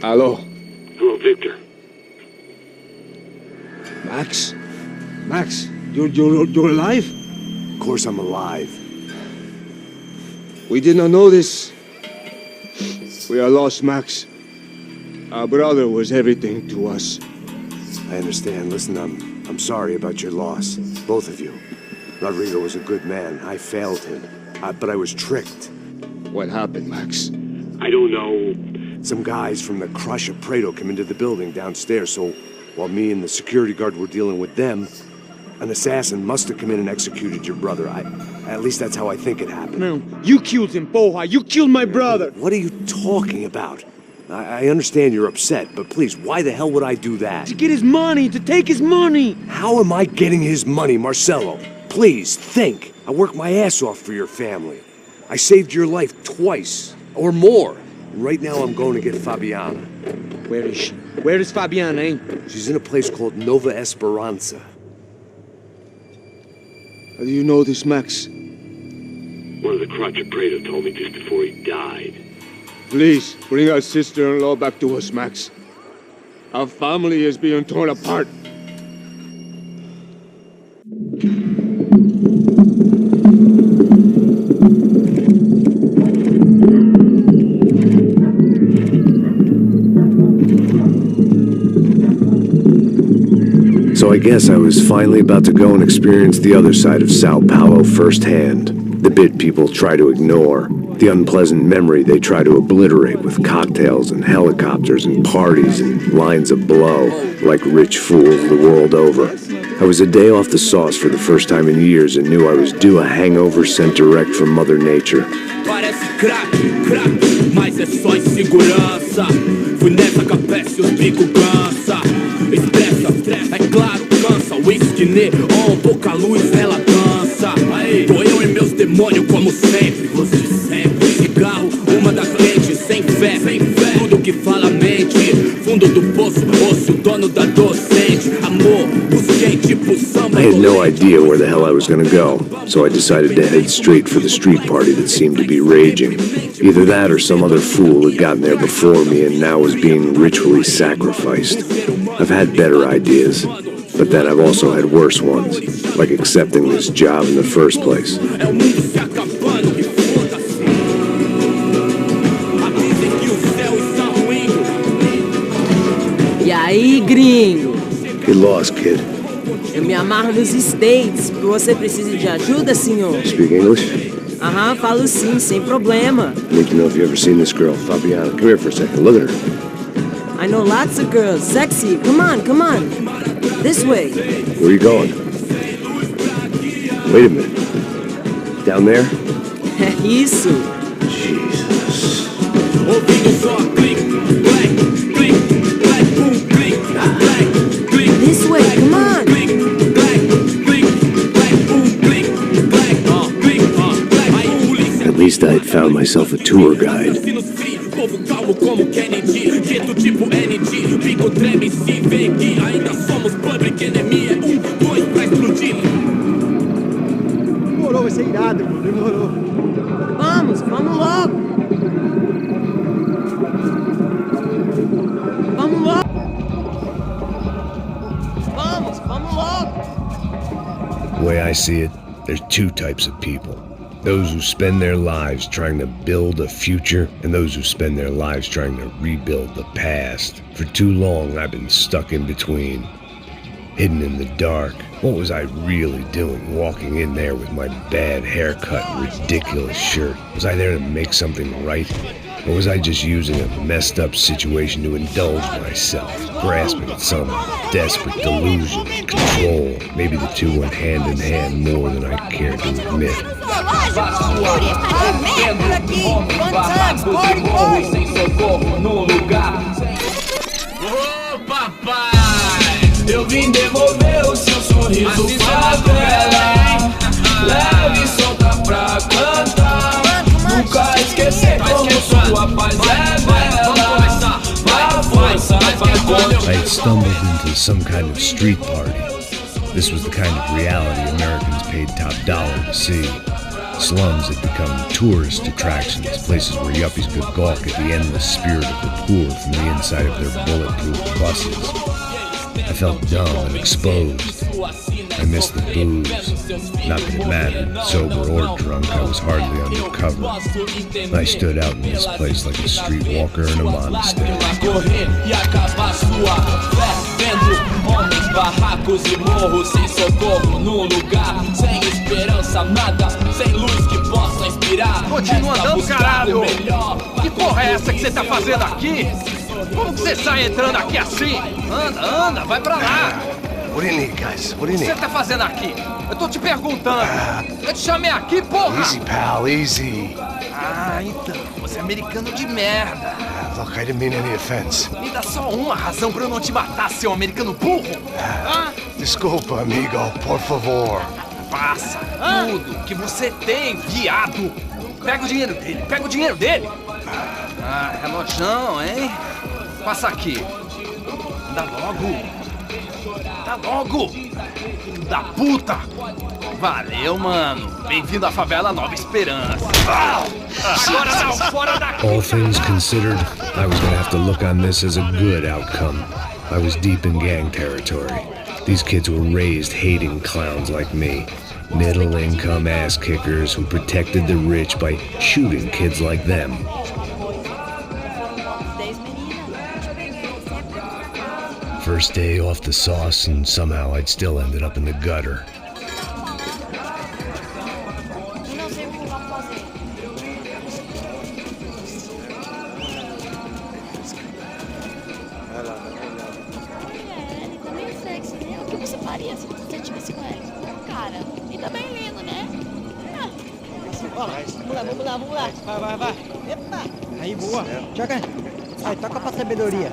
Hello. Hello, Victor. Max? Max, you're alive? Of course I'm alive. We did not know this. We are lost, Max. Our brother was everything to us. I understand. Listen, I'm sorry about your loss. Both of you. Rodrigo was a good man. I failed him. But I was tricked. What happened, Max? I don't know. Some guys from the Crush of Prado came into the building downstairs, so while me and the security guard were dealing with them, an assassin must have come in and executed your brother. At least that's how I think it happened. No, you killed him, Poha. You killed my brother. What are you talking about? I understand you're upset, but please, why the hell would I do that? To get his money, to take his money. How am I getting his money, Marcelo? Please, think. I worked my ass off for your family. I saved your life twice, or more. And right now I'm going to get Fabiana. Where is she? Where is Fabiana, eh? She's in a place called Nova Esperanza. How do you know this, Max? One of the Crotch of Prado told me just before he died. Please, bring our sister-in-law back to us, Max. Our family is being torn apart. So I guess I was finally about to go and experience the other side of Sao Paulo firsthand. The bit people try to ignore. The unpleasant memory they try to obliterate with cocktails and helicopters and parties and lines of blow, like rich fools the world over. I was a day off the sauce for the first time in years and knew I was due a hangover sent direct from Mother Nature. Parece crack, mas é só insegurança. Fui nessa capeste, os bico cansa. Estressa, é claro, cansa. Whisky neon, pouca luz, ela dança. Tô eu e meus demônios como sempre. Você sempre, cigarro, uma das lentes. Sem fé, tudo que fala mente. Fundo do poço, osso, dono da docente. Amor, busquei tipo samba. I had no idea where the hell I was gonna go, so I decided to head straight for the street party that seemed to be raging. Either that or some other fool had gotten there before me and now was being ritually sacrificed. I've had better ideas, but then I've also had worse ones, like accepting this job in the first place. E aí, gringo? Get lost, kid. Eu me amarro nos States. Você precisa de ajuda, senhor? Speak English? Aham, falo sim, sem problema. I need to know if you've ever seen this girl, Fabiana. Come here for a second. Look at her. I know lots of girls. Sexy. Come on. This way. Where are you going? Wait a minute. Down there? Isso. Jesus. This way, come on. At least I had found myself a tour guide. Demorou, vai ser irado, irmão. Demorou. Vamos logo. Vamos logo. Vamos logo. The way I see it, there's two types of people. Those who spend their lives trying to build a future, and those who spend their lives trying to rebuild the past. For too long, I've been stuck in between, hidden in the dark. What was I really doing, walking in there with my bad haircut and ridiculous shirt? Was I there to make something right? Or was I just using a messed up situation to indulge myself, grasping at some desperate delusion of control? Maybe the two went hand in hand more than I care to admit. Ô papai, eu vim devolver o seu sorriso favela. Leve e solta pra cantar. Nunca esquecer como sua paz é bela. Vai força, vai conta. I had stumbled into some kind of street party. This was the kind of reality Americans paid top dollar to see. Slums had become tourist attractions, places where yuppies could gawk at the endless spirit of the poor from the inside of their bulletproof buses. I felt dumb and exposed. I missed the booze. Not that it mattered, sober or drunk, I was hardly undercover. I stood out in this place like a streetwalker in a monastery. Homens, barracos e morros, sem socorro num lugar, sem esperança, nada, sem luz que possa inspirar. Continua andando, caralho! Que porra é essa que você tá fazendo aqui? Como que você sai entrando aqui assim? Anda, vai pra lá! What do you need, guys? What do you O que need? você tá fazendo aqui? Eu tô te perguntando. Eu te chamei aqui, porra! Easy, pal, easy. Ah, então, você é americano de merda. Look, I didn't mean any offense. Me dá só uma razão pra eu não te matar, seu americano burro. Desculpa, amigo, por favor. Passa tudo que você tem, viado. Pega o dinheiro dele, Ah, é nojão, hein? Passa aqui. Dá logo. Filho da puta. Valeu, mano. Bem-vindo à favela Nova Esperança. Agora não, fora daqui. All things considered, I was gonna have to look on this as a good outcome. I was deep in gang territory. These kids were raised hating clowns like me. Middle-income ass-kickers who protected the rich by shooting kids like them. First day off the sauce, and somehow I'd still ended up in the gutter. Vamos lá. Vai. Epa! Aí, boa. Joga. Vai, toca pra sabedoria.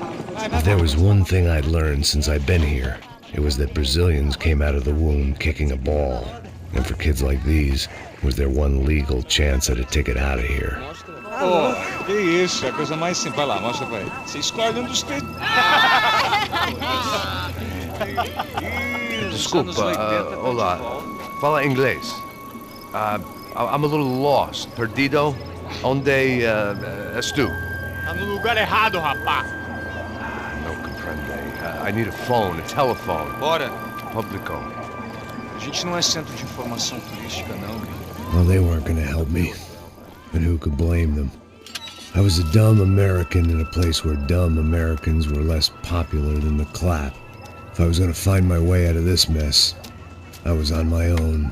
If there was one thing I'd learned since I'd been here, it was that Brazilians came out of the womb kicking a ball. And for kids like these, was their one legal chance at a ticket out of here. Pô, que isso, é a coisa mais simples. Vai lá, mostra pra ele. Você escolhe um dos três. Desculpa, olá. Fala inglês. I'm a little lost. Perdido? Onde estou? Tá no lugar errado, rapaz. Não compreende. I need a phone, a telephone. Bora. Publico. A gente não é centro de informação turística, não. Well, they weren't gonna help me. And who could blame them? I was a dumb American in a place where dumb Americans were less popular than the clap. If I was gonna find my way out of this mess, I was on my own.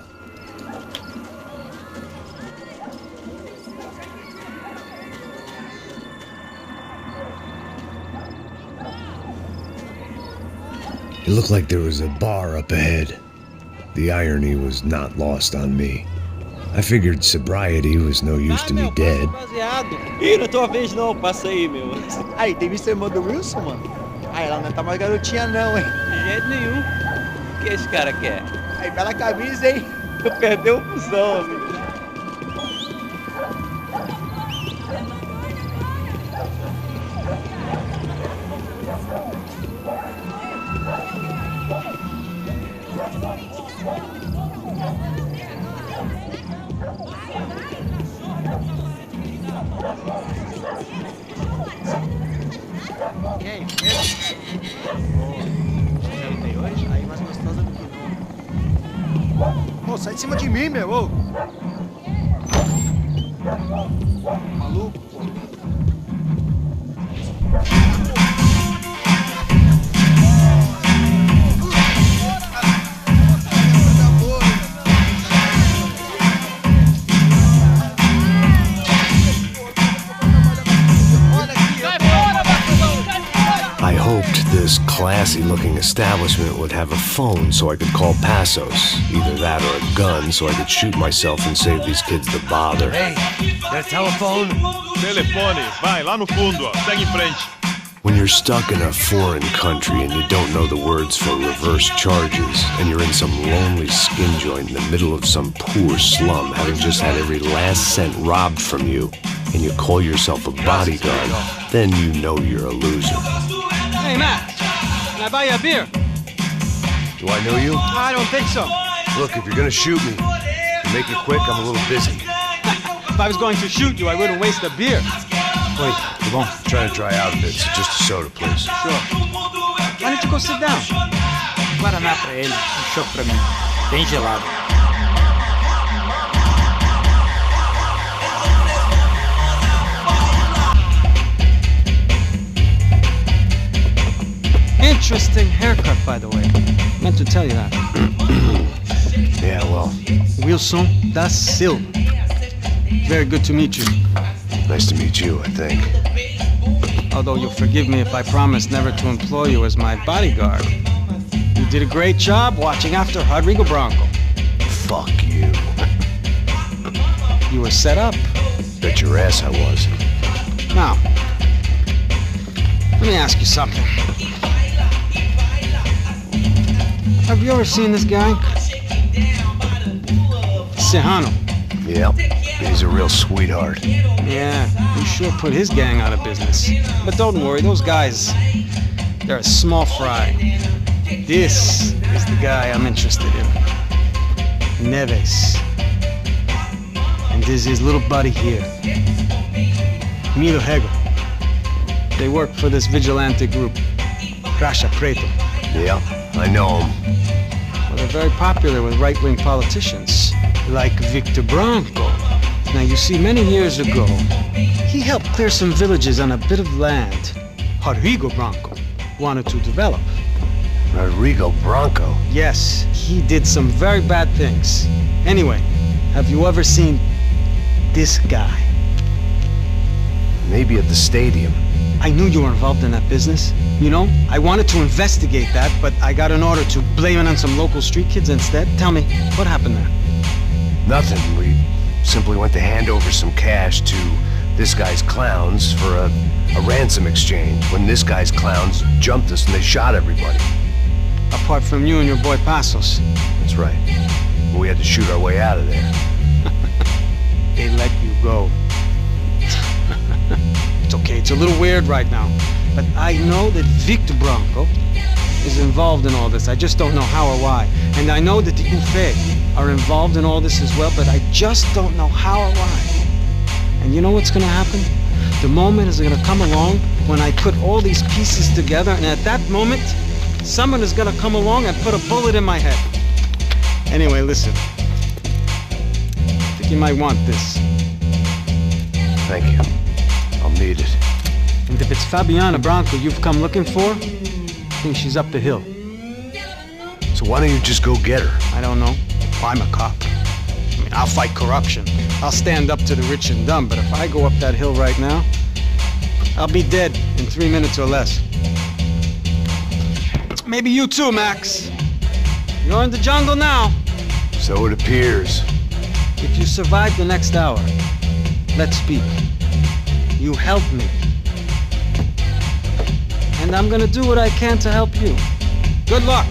It looked like there was a bar up ahead. The irony was not lost on me. I figured sobriety was no use to me dead. Ih, não é tua vez não, passa aí, meu. Aí, tem visto a irmã do Wilson, mano? Aí, ela não tá mais garotinha não, hein? De jeito nenhum. O que esse cara quer? Aí, bela camisa, hein? Eu perdeu o fusão, amigo. E aí, tem hoje? Aí mais gostosa do que não. Ô, sai de cima de mim, meu! Ô. Maluco, pô. I hoped this classy-looking establishment would have a phone so I could call Passos. Either that or a gun so I could shoot myself and save these kids the bother. Hey, their telephone? Telefone, vai lá no fundo, ó. Segue em frente. When you're stuck in a foreign country and you don't know the words for reverse charges, and you're in some lonely skin joint in the middle of some poor slum, having just had every last cent robbed from you, and you call yourself a bodyguard, then you know you're a loser. Hey, Matt, can I buy you a beer? Do I know you? I don't think so. Look, if you're gonna shoot me, Make it quick, I'm a little busy. If I was going to shoot you, I wouldn't waste a beer. Wait, come on. Trying to dry out a bit, so just a soda, please. Sure. Why don't you go sit down? Guaraná pra ele, chopp pra mim. Bem gelado. Interesting haircut, by the way. Meant to tell you that. Yeah, well, Wilson da Silva. Very good to meet you. nice to meet you, I think. Although you'll forgive me if I promise never to employ you as my bodyguard. You did a great job watching after Rodrigo Branco. Fuck you. You were set up. Bet your ass I was. Now, let me ask you something. Have you ever seen this guy? Serrano. Yep, he's a real sweetheart. Yeah, he sure put his gang out of business. But don't worry, those guys, they're a small fry. This is the guy I'm interested in. Neves. And this is his little buddy here. Milo Hegel. They work for this vigilante group, Caixa Preto. Yeah, I know him. Well, they're very popular with right-wing politicians, like Victor Branco. Now, you see, many years ago, he helped clear some villages on a bit of land Rodrigo Branco wanted to develop. Rodrigo Branco? Yes, he did some very bad things. Anyway, have you ever seen this guy? Maybe at the stadium. I knew you were involved in that business. You know, I wanted to investigate that, but I got an order to blame it on some local street kids instead. Tell me, what happened there? Nothing. We simply went to hand over some cash to this guy's clowns for a ransom exchange when this guy's clowns jumped us and they shot everybody. Apart from you and your boy Passos. That's right. We had to shoot our way out of there. They let you go. It's okay, it's a little weird right now. But I know that Victor Branco is involved in all this. I just don't know how or why. And I know that the Ufe are involved in all this as well, but I just don't know how or why. And you know what's gonna happen? The moment is gonna come along when I put all these pieces together, and at that moment, someone is gonna come along and put a bullet in my head. Anyway, listen. I think you might want this. Thank you. I'll need it. And if it's Fabiana Branco you've come looking for, I think she's up the hill. So why don't you just go get her? I don't know. I'm a cop. I mean, I'll fight corruption. I'll stand up to the rich and dumb, but if I go up that hill right now, I'll be dead in 3 minutes or less. Maybe you too, Max. You're in the jungle now. So it appears. If you survive the next hour, let's speak. You help me. And I'm gonna do what I can to help you. Good luck.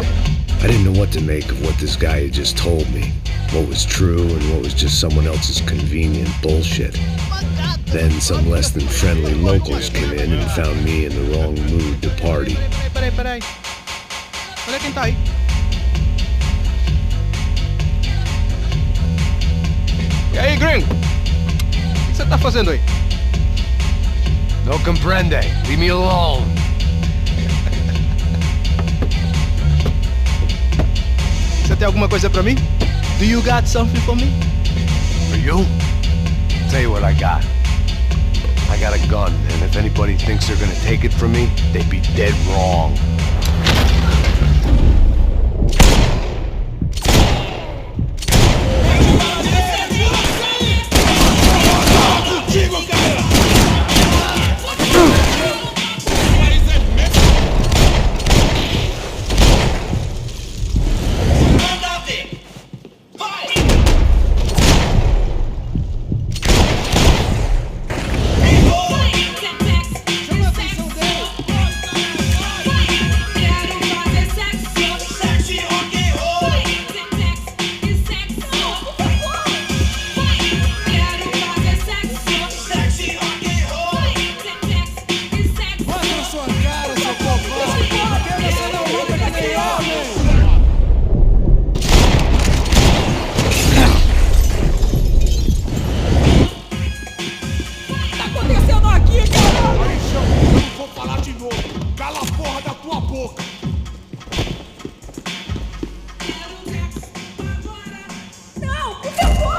I didn't know what to make of what this guy had just told me. What was true and what was just someone else's convenient bullshit. Then some less than friendly locals came in and found me in the wrong mood to party. Peraí. Olha quem tá aí. E aí, gringo? O que você tá fazendo aí? No comprende. Leave me alone. Você tem alguma coisa pra mim? Do you got something for me? For you? Tell you what I got. I got a gun, and if anybody thinks they're gonna take it from me, they'd be dead wrong. boca. Não, por favor!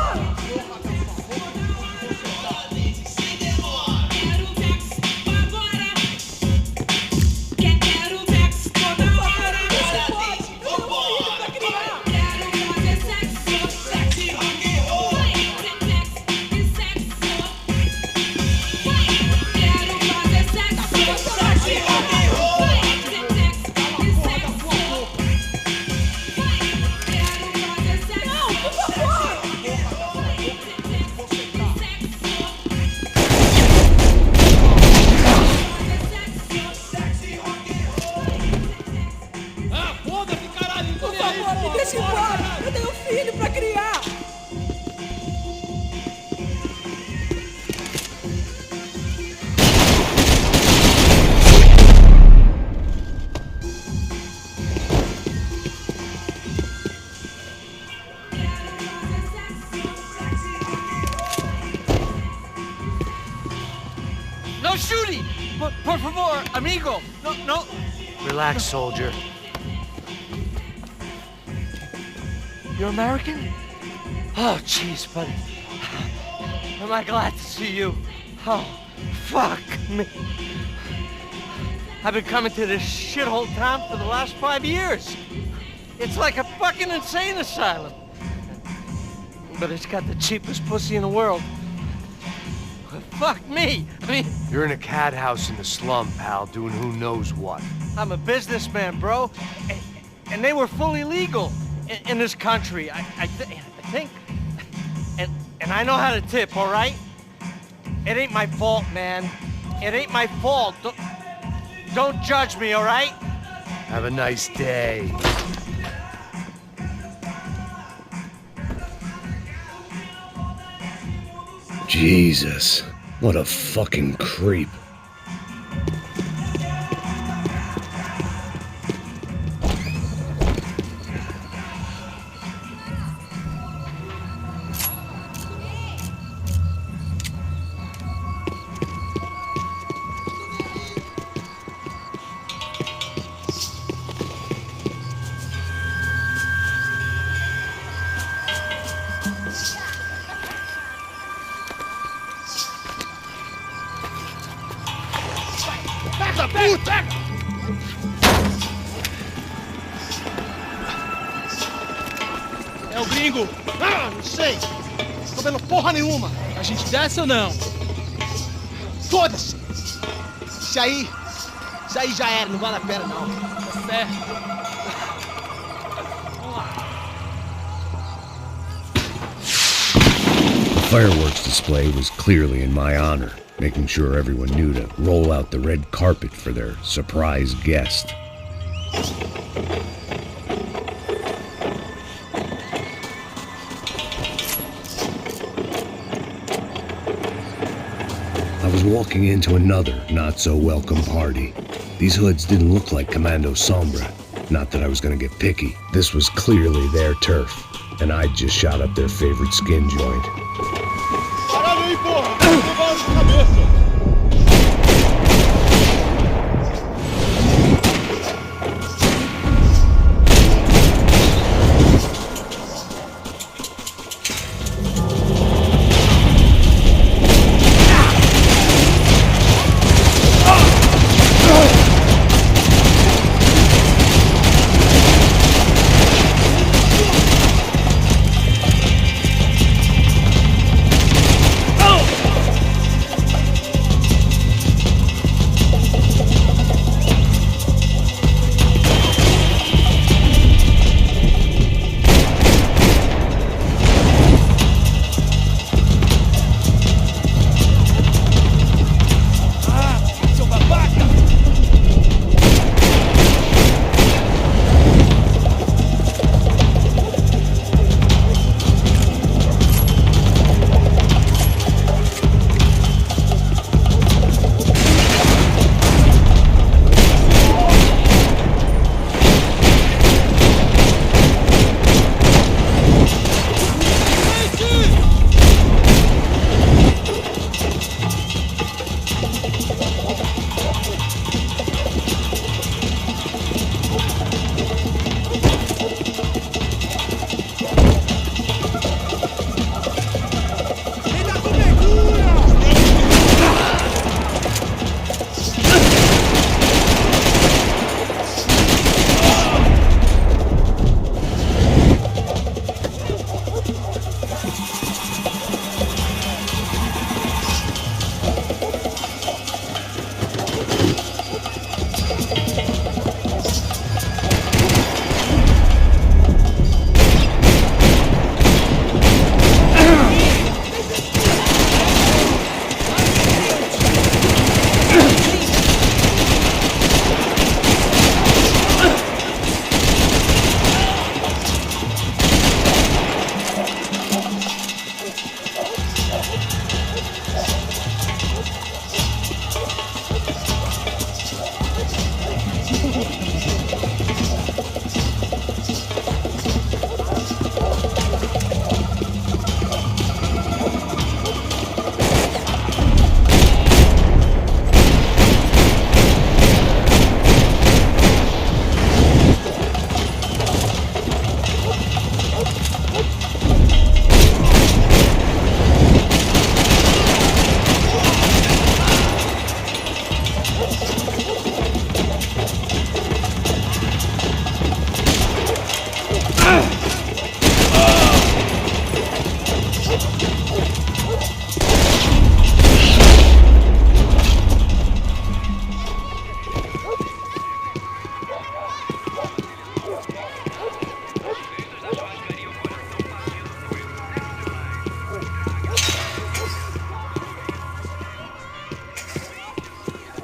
No shooting! Por favor, amigo! No. Relax, soldier. You're American? Oh, jeez, buddy. Am I glad to see you? Oh, fuck me. I've been coming to this shithole town for the last 5 years. It's like a fucking insane asylum. But it's got the cheapest pussy in the world. Fuck me. I mean... You're in a cat house in the slum, pal, doing who knows what. I'm a businessman, bro. And they were fully legal in this country. I think... And I know how to tip, all right? It ain't my fault, man. It ain't my fault. Don't judge me, all right? Have a nice day. Jesus, what a fucking creep. Puta! É o gringo! Ah, não sei! Tô vendo porra nenhuma! A gente desce ou não? Foda-se! Isso aí já era, não vale a pena não. Tá certo. The fireworks display was clearly in my honor, making sure everyone knew to roll out the red carpet for their surprise guest. I was walking into another not-so-welcome party. These hoods didn't look like Commando Sombra. Not that I was gonna get picky. This was clearly their turf, and I'd just shot up their favorite skin joint. Caralho aí, porra! Tô de cabeça!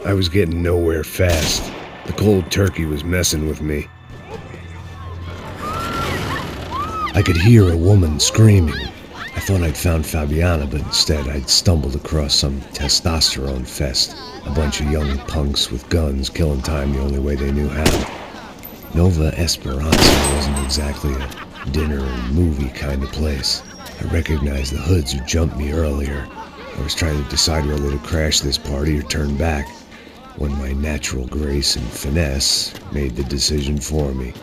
I was getting nowhere fast. The cold turkey was messing with me. I could hear a woman screaming. I thought I'd found Fabiana, but instead I'd stumbled across some testosterone fest. A bunch of young punks with guns killing time the only way they knew how. Nova Esperanza wasn't exactly a dinner and movie kind of place. I recognized the hoods who jumped me earlier. I was trying to decide whether to crash this party or turn back, when my natural grace and finesse made the decision for me.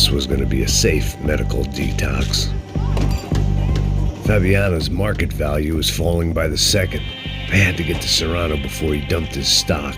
this was going to be a safe medical detox. Fabiano's market value was falling by the second. I had to get to Serrano before he dumped his stock.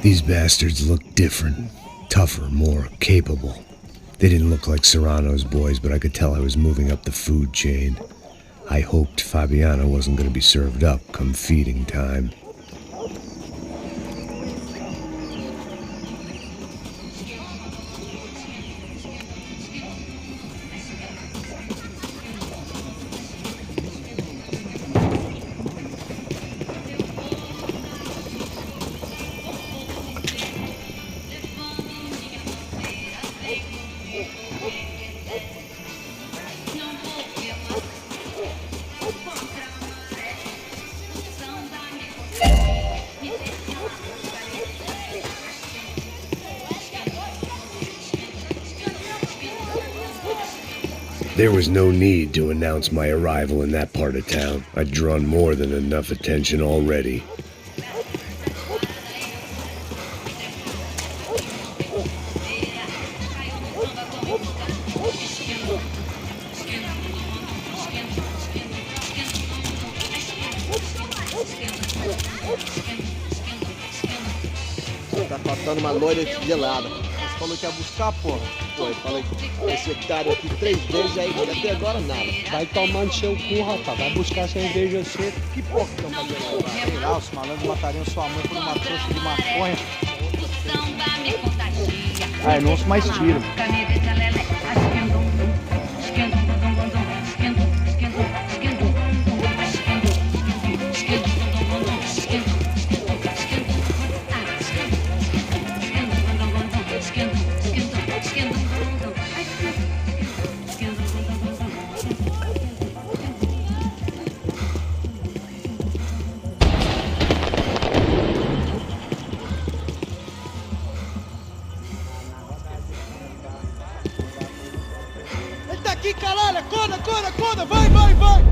These bastards looked different, tougher, more capable. They didn't look like Serrano's boys, but I could tell I was moving up the food chain. I hoped Fabiano wasn't going to be served up come feeding time. There was no need to announce my arrival in that part of town. I'd drawn more than enough attention already. Tá faltando uma loira gelada. Você falou que ia buscar, porra? Foi, falei que esse hectare aqui 3 vezes, aí até agora nada. Vai tomando seu cu, rapaz. Vai buscar cerveja cedo. Que porra que estão fazendo lá? Sei lá, os malandros matariam sua mãe por uma trouxa de maconha. Ah, não ouço mais tiro. Aqui, caralho! Acorda, acorda, acorda! Vai, vai, vai!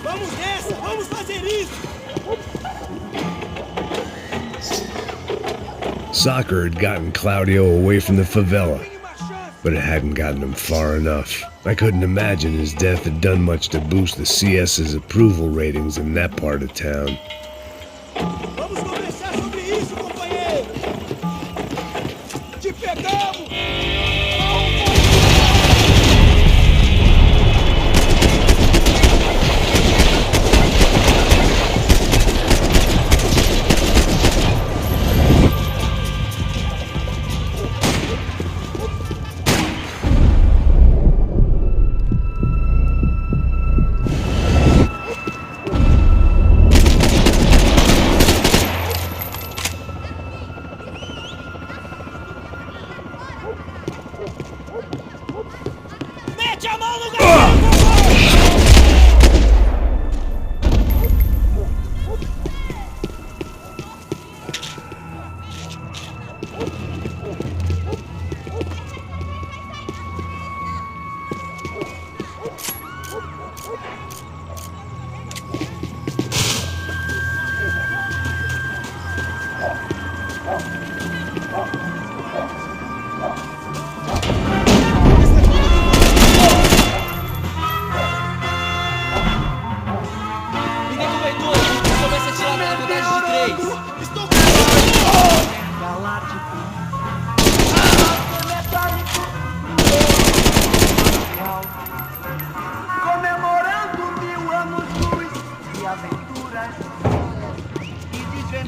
Vamos nessa! Vamos fazer isso! Soccer had gotten Claudio away from the favela, but it hadn't gotten him far enough. I couldn't imagine his death had done much to boost the CS's approval ratings in that part of town. Vamos conversar sobre isso, companheiro! Te pegamos!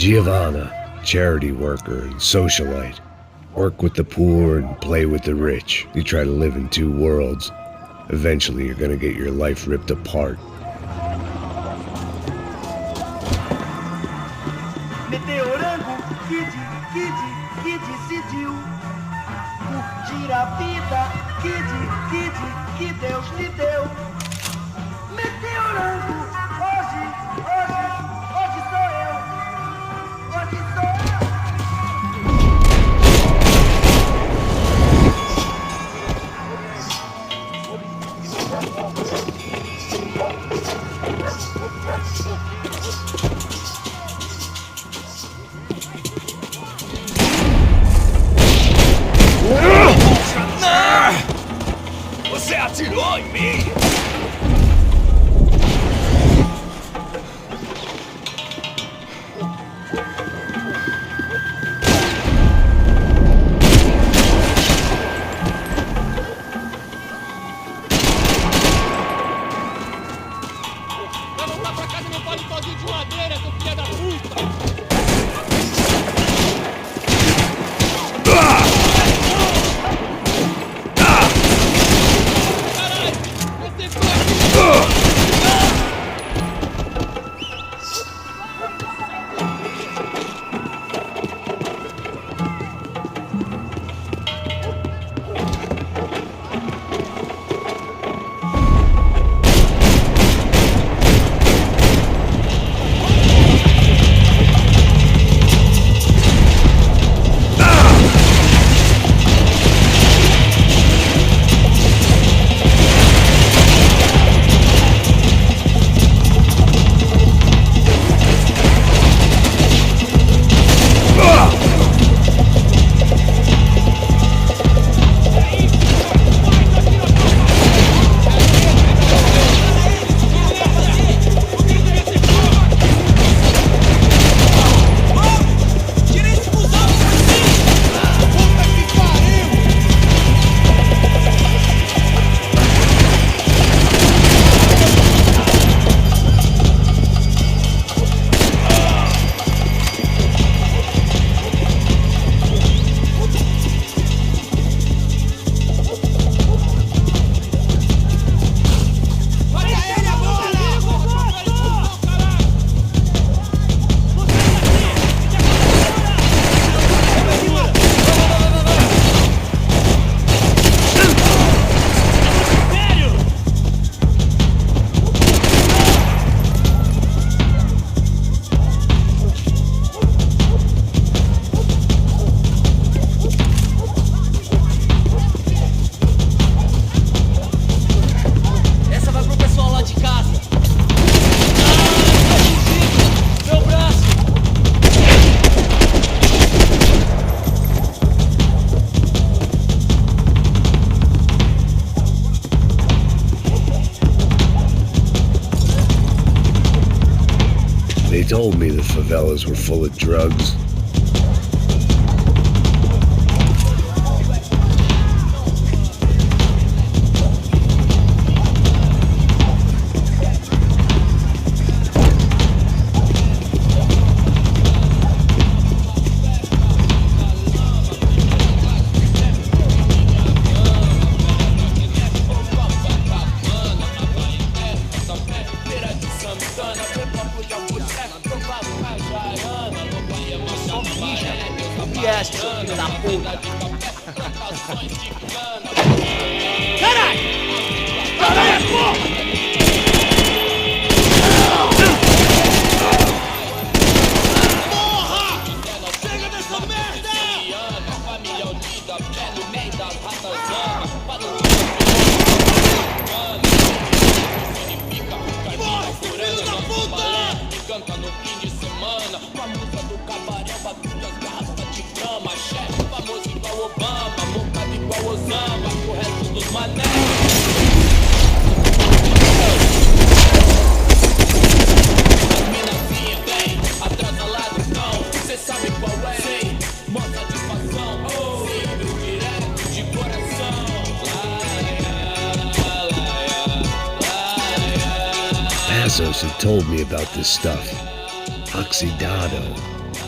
Giovanna, charity worker and socialite. Work with the poor and play with the rich. You try to live in two worlds. Eventually you're gonna get your life ripped apart. Meteorango, Kid decidiu curtir a vida. Kid, que Deus lhe deu. Meteorango, hoje sou eu. Hoje sou eu. Você atirou em mim! Vai voltar pra casa e não pode sozinho de madeira, seu filho da puta! They told me the favelas were full of drugs. Had told me about this stuff. Oxidado.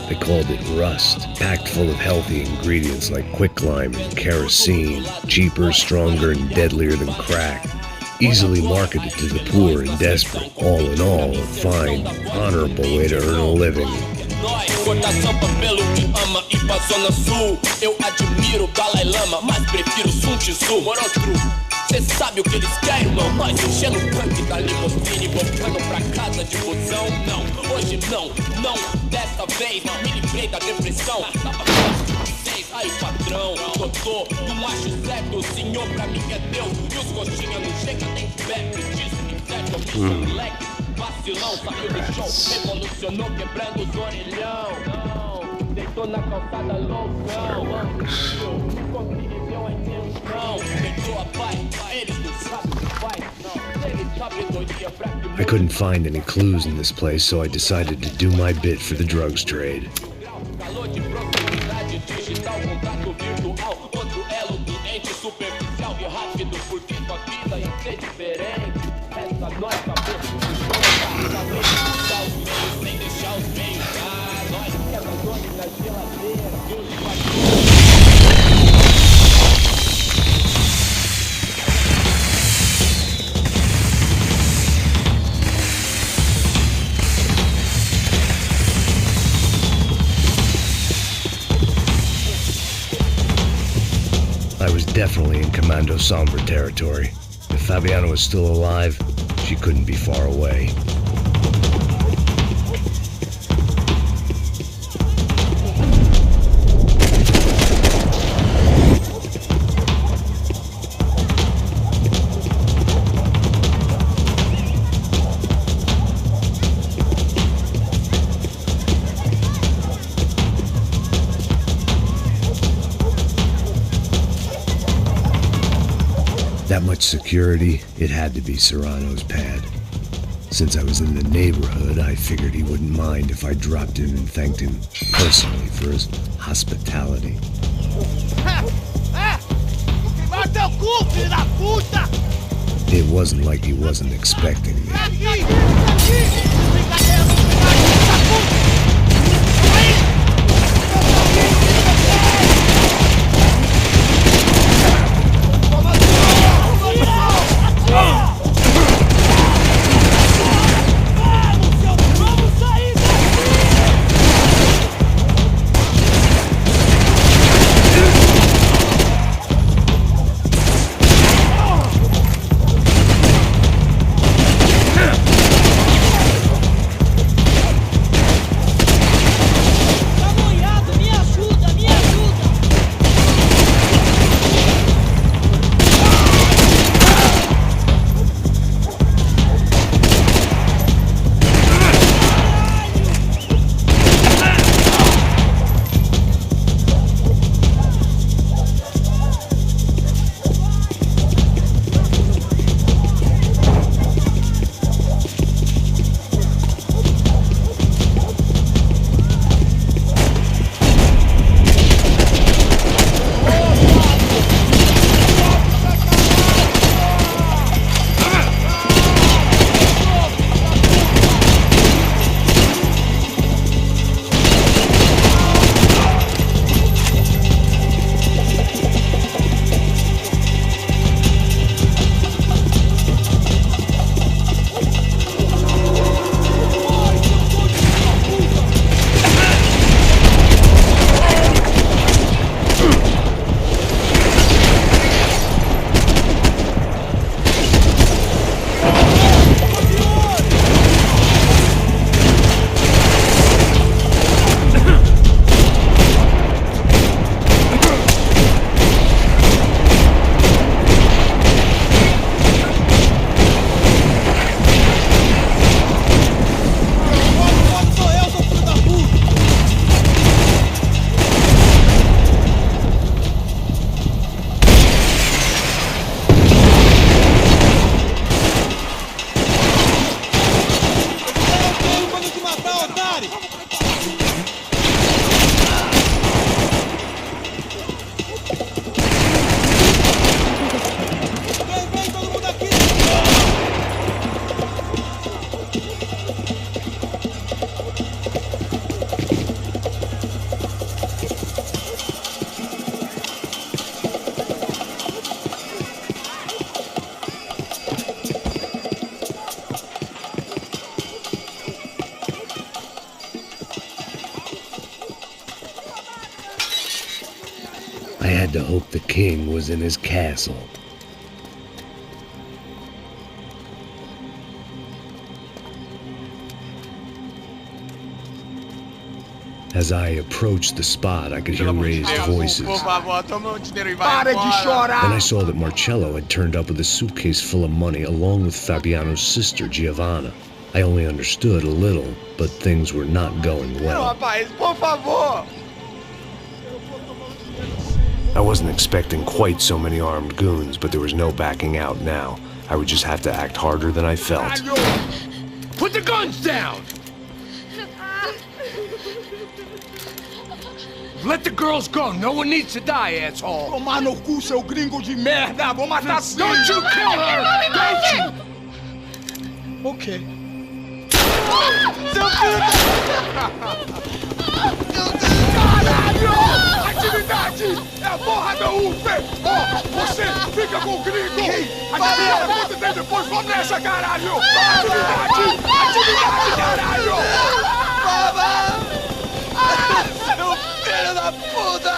They called it rust, packed full of healthy ingredients like quicklime and kerosene, cheaper, stronger, and deadlier than crack. Easily marketed to the poor and desperate. All in all, a fine, honorable way to earn a living. Cotação pelo que ama e pra zona sul. Eu admiro o Dalai Lama, mas prefiro Sun Tzu. Morostro, cê sabe o que eles querem, irmão? Nós enchendo o tanque da limousine, voltando pra casa de busão. Não, hoje não, não, dessa vez me livrei da depressão. Tava aí, patrão, doutor, não acho certo. O senhor pra mim é Deus. E os coxinha não chega nem perto disso. Me serve, eu me moleque. Vacilão, saiu do show, revolucionou, quebrando os orelhão. Deitou na calçada loucão. Me confiou a intenção. Deitou a paz, eles não sabem o que faz. Eles sabem doidia pra que. I couldn't find any clues in this place, so I decided to do my bit for the drugs trade. Calor de proximidade digital, contato virtual. Outro elo doente, superficial e rápido. Porque sua vida ia ser diferente. Essa nós acabou. Sem deixar os meios, nós quebra nome na geladeira. I was definitely in Commando Sombra territory. If Fabiana was still alive, she couldn't be far away. That much security, it had to be Serrano's pad. Since I was in the neighborhood, I figured he wouldn't mind if I dropped in and thanked him personally for his hospitality. It wasn't like he wasn't expecting me. I had to hope the king was in his castle. As I approached the spot, I could hear raised voices. Por favor, toma o dinheiro e vai Para de embora. chorar! Then I saw that Marcello had turned up with a suitcase full of money along with Fabiano's sister, Giovanna. I only understood a little, but things were not going Não, well. rapaz, por favor. I wasn't expecting quite so many armed goons, but there was no backing out now. I would just have to act harder than I felt. Put the guns down! Let the girls go. No one needs to die, asshole. Tomar no cu, seu gringo de merda. Vou matar sim. Don't you kill her! Don't you? Ok. Seu filho da... Caralho! Atividade! É a porra da UF! Ó, você fica com o gringo! A gente conta até depois, vamos nessa, caralho! Atividade! Atividade, caralho! Baba! Seu filho da puta!